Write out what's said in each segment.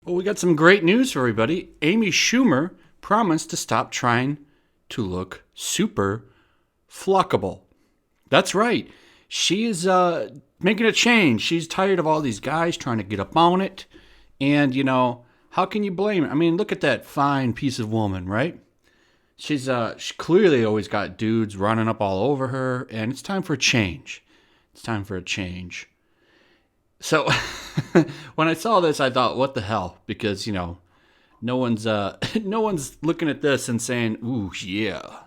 Well, we got some great news for everybody. Amy Schumer promised to stop trying to look super fluckable. That's right. She is making a change. She's tired of all these guys trying to get up on it. And, how can you blame her? I mean, look at that fine piece of woman, right? She clearly always got dudes running up all over her, and it's time for a change. It's time for a change. So when I saw this, I thought, what the hell? Because, no one's looking at this and saying, ooh, yeah,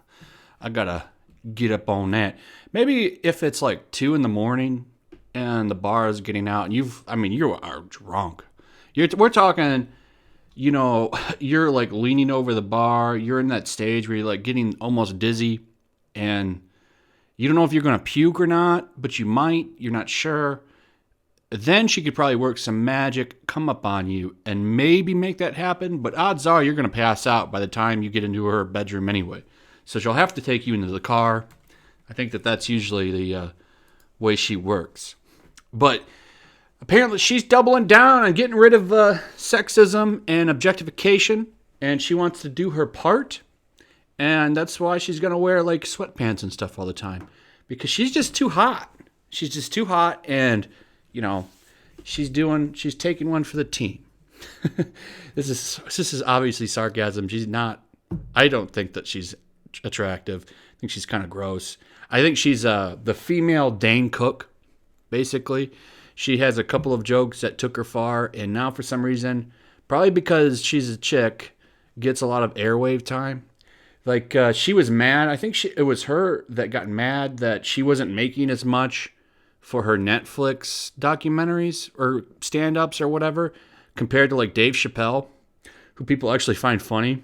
I gotta get up on that. Maybe if it's like 2 a.m. and the bar is getting out and you are drunk. We're talking, you're like leaning over the bar. You're in that stage where you're like getting almost dizzy and you don't know if you're going to puke or not, but you might, you're not sure. Then she could probably work some magic, come up on you, and maybe make that happen. But odds are you're going to pass out by the time you get into her bedroom anyway. So she'll have to take you into the car. I think that's usually the way she works. But apparently she's doubling down on getting rid of sexism and objectification. And she wants to do her part. And that's why she's going to wear like sweatpants and stuff all the time. Because she's just too hot. She's just too hot and... she's taking one for the team. This is obviously sarcasm. I don't think that she's attractive. I think she's kind of gross. I think she's the female Dane Cook, basically. She has a couple of jokes that took her far, and now for some reason, probably because she's a chick, gets a lot of airwave time. Like, she was mad. I think it was her that got mad that she wasn't making as much for her Netflix documentaries or stand-ups or whatever, compared to like Dave Chappelle, who people actually find funny.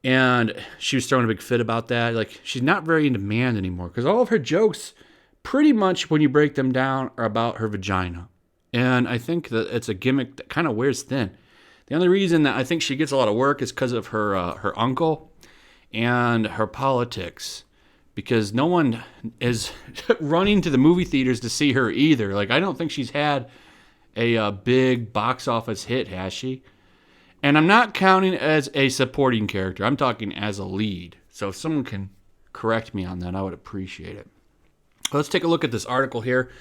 And she was throwing a big fit about that. Like, she's not very in demand anymore because all of her jokes, pretty much when you break them down, are about her vagina. And I think that it's a gimmick that kind of wears thin. The only reason that I think she gets a lot of work is because of her uncle and her politics. Because no one is running to the movie theaters to see her either. Like, I don't think she's had a big box office hit, has she? And I'm not counting as a supporting character. I'm talking as a lead. So if someone can correct me on that, I would appreciate it. Let's take a look at this article here.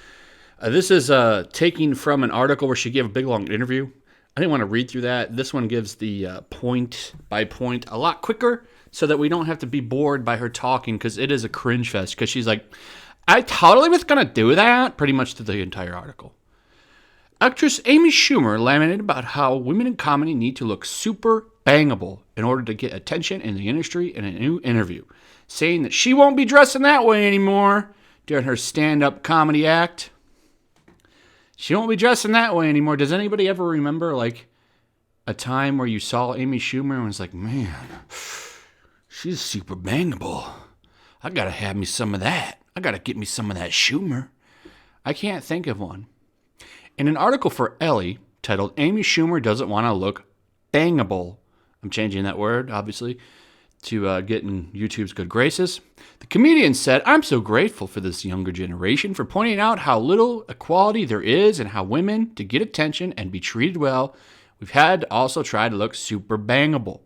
This is taken from an article where she gave a big, long interview. I didn't want to read through that. This one gives the point by point a lot quicker, so that we don't have to be bored by her talking, because it is a cringe fest. Because she's like, I totally was going to do that, pretty much to the entire article. Actress Amy Schumer lamented about how women in comedy need to look super bangable in order to get attention in the industry in a new interview, saying that she won't be dressing that way anymore during her stand-up comedy act. She won't be dressing that way anymore. Does anybody ever remember, like, a time where you saw Amy Schumer and was like, man... she's super bangable. I gotta have me some of that. I gotta get me some of that Schumer. I can't think of one. In an article for Ellie titled Amy Schumer Doesn't Want to Look Bangable, I'm changing that word, obviously, to get in YouTube's good graces, the comedian said, I'm so grateful for this younger generation for pointing out how little equality there is and how women, to get attention and be treated well, we've had to also try to look super bangable.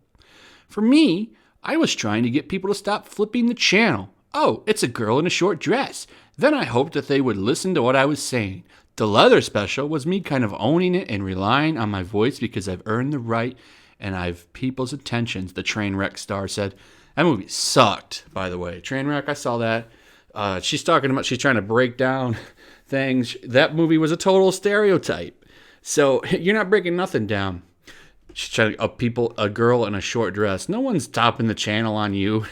For me, I was trying to get people to stop flipping the channel. Oh, it's a girl in a short dress. Then I hoped that they would listen to what I was saying. The leather special was me kind of owning it and relying on my voice because I've earned the right and I've people's attentions, the Trainwreck star said. That movie sucked, by the way. Trainwreck, I saw that. She's talking about she's trying to break down things. That movie was a total stereotype. So you're not breaking nothing down. She's trying to a girl in a short dress. No one's stopping the channel on you.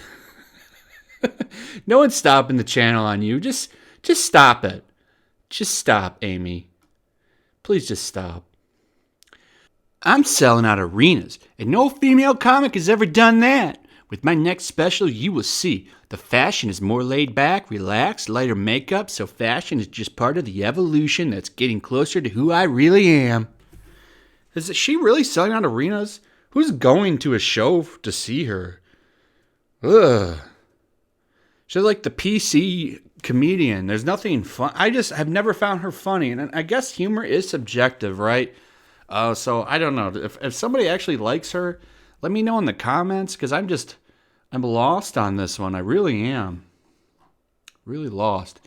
No one's stopping the channel on you. Just stop it. Just stop, Amy. Please just stop. I'm selling out arenas, and no female comic has ever done that. With my next special, you will see. The fashion is more laid back, relaxed, lighter makeup, so fashion is just part of the evolution that's getting closer to who I really am. Is she really selling out arenas? Who's going to a show to see her? Ugh. She's like the PC comedian. There's nothing fun. I've never found her funny. And I guess humor is subjective, right? So I don't know. If somebody actually likes her, let me know in the comments, because I'm lost on this one. I really am. Really lost.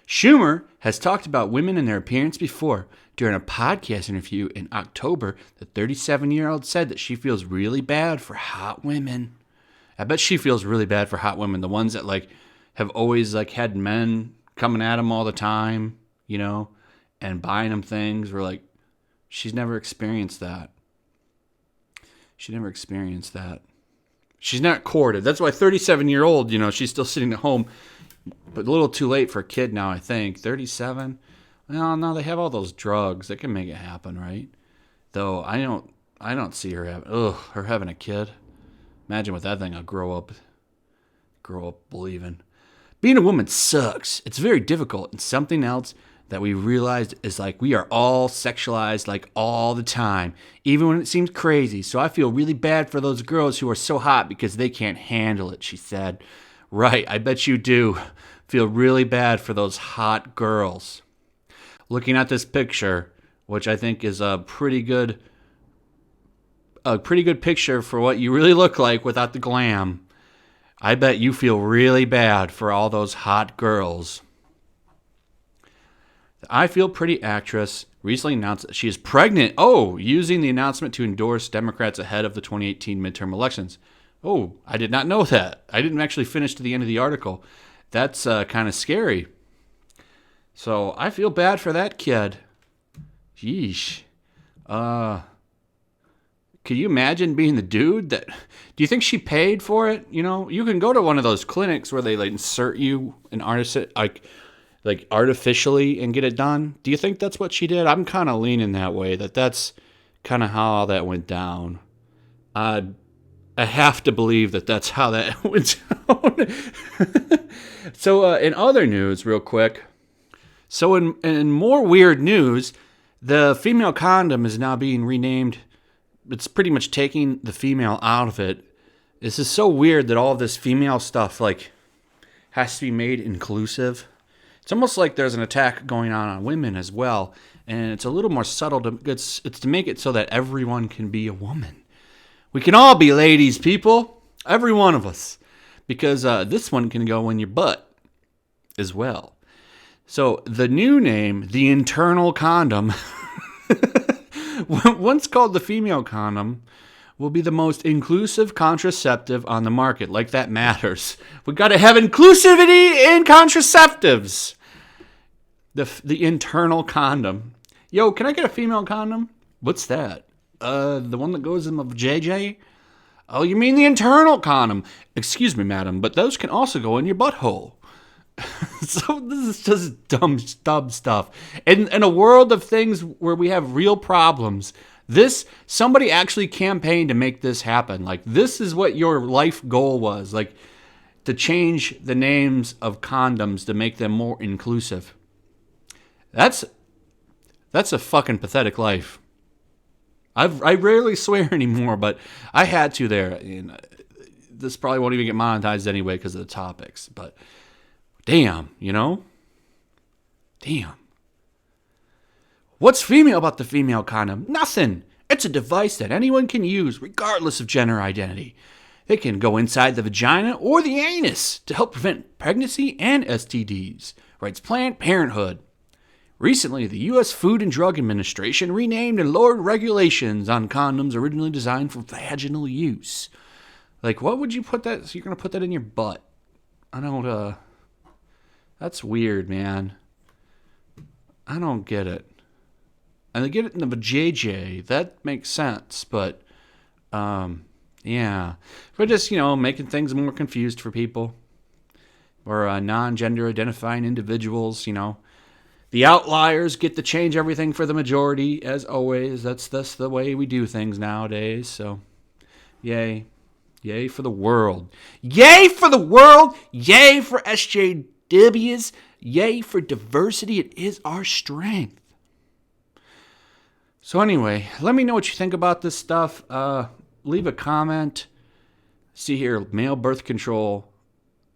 Schumer has talked about women and their appearance before. During a podcast interview in October, the 37-year-old said that she feels really bad for hot women. I bet she feels really bad for hot women, the ones that like have always like had men coming at them all the time, you know, and buying them things. Or like, she's never experienced that. She never experienced that. She's not courted. That's why 37-year-old, you know, she's still sitting at home. But a little too late for a kid now, I think. 37? Well, no, they have all those drugs. That can make it happen, right? Though I don't see her having a kid. Imagine what that thing will grow up believing. Being a woman sucks. It's very difficult. And something else that we realized is like we are all sexualized like all the time, even when it seems crazy. So I feel really bad for those girls who are so hot because they can't handle it, she said. Right, I bet you do feel really bad for those hot girls. Looking at this picture, which I think is a pretty good picture for what you really look like without the glam, I bet you feel really bad for all those hot girls. The I Feel Pretty actress recently announced that she is pregnant. Using the announcement to endorse Democrats ahead of the 2018 midterm elections. Oh, I did not know that. I didn't actually finish to the end of the article. That's kind of scary. So I feel bad for that kid. Yeesh. Can you imagine being the dude that... Do you think she paid for it? You know, you can go to one of those clinics where they like insert you an artist like artificially and get it done. Do you think that's what she did? I'm kind of leaning that way. That's kind of how all that went down. I have to believe that that's how that went down. So in other news, real quick. So in more weird news, the female condom is now being renamed. It's pretty much taking the female out of it. This is so weird that all of this female stuff like has to be made inclusive. It's almost like there's an attack going on women as well, and it's a little more subtle. It's to make it so that everyone can be a woman. We can all be ladies, people. Every one of us. Because this one can go in your butt as well. So the new name, the internal condom, once called the female condom, will be the most inclusive contraceptive on the market. Like that matters. We got to have inclusivity in contraceptives. The internal condom. Yo, can I get a female condom? What's that? The one that goes in the JJ? Oh, you mean the internal condom? Excuse me, madam, but those can also go in your butthole. So this is just dumb stuff. In a world of things where we have real problems, somebody actually campaigned to make this happen. Like, this is what your life goal was. Like, to change the names of condoms to make them more inclusive. That's a fucking pathetic life. I rarely swear anymore, but I had to there. And this probably won't even get monetized anyway because of the topics. But damn, you know? Damn. What's female about the female condom? Nothing. It's a device that anyone can use regardless of gender identity. It can go inside the vagina or the anus to help prevent pregnancy and STDs, writes Planned Parenthood. Recently, the U.S. Food and Drug Administration renamed and lowered regulations on condoms originally designed for vaginal use. Like, what would you put that? So you're going to put that in your butt? I don't, that's weird, man. I don't get it. And they get it in the JJ. That makes sense, but, yeah. We're just, making things more confused for people. Or non-gender identifying individuals, The outliers get to change everything for the majority, as always. That's the way we do things nowadays. So, yay. Yay for the world. Yay for the world. Yay for SJWs. Yay for diversity. It is our strength. So anyway, let me know what you think about this stuff. Leave a comment. See here, male birth control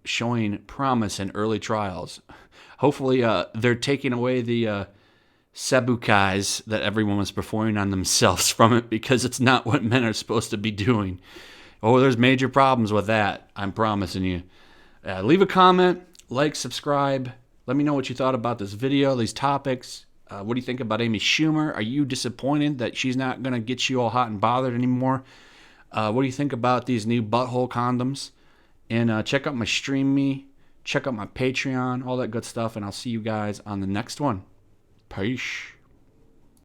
showing promise in early trials. Hopefully, they're taking away the sabukais that everyone was performing on themselves from it, because it's not what men are supposed to be doing. Oh, there's major problems with that, I'm promising you. Leave a comment, like, subscribe. Let me know what you thought about this video, these topics. What do you think about Amy Schumer? Are you disappointed that she's not going to get you all hot and bothered anymore? What do you think about these new butthole condoms? And check out my Stream Me, check out my Patreon, all that good stuff, and I'll see you guys on the next one. Peace.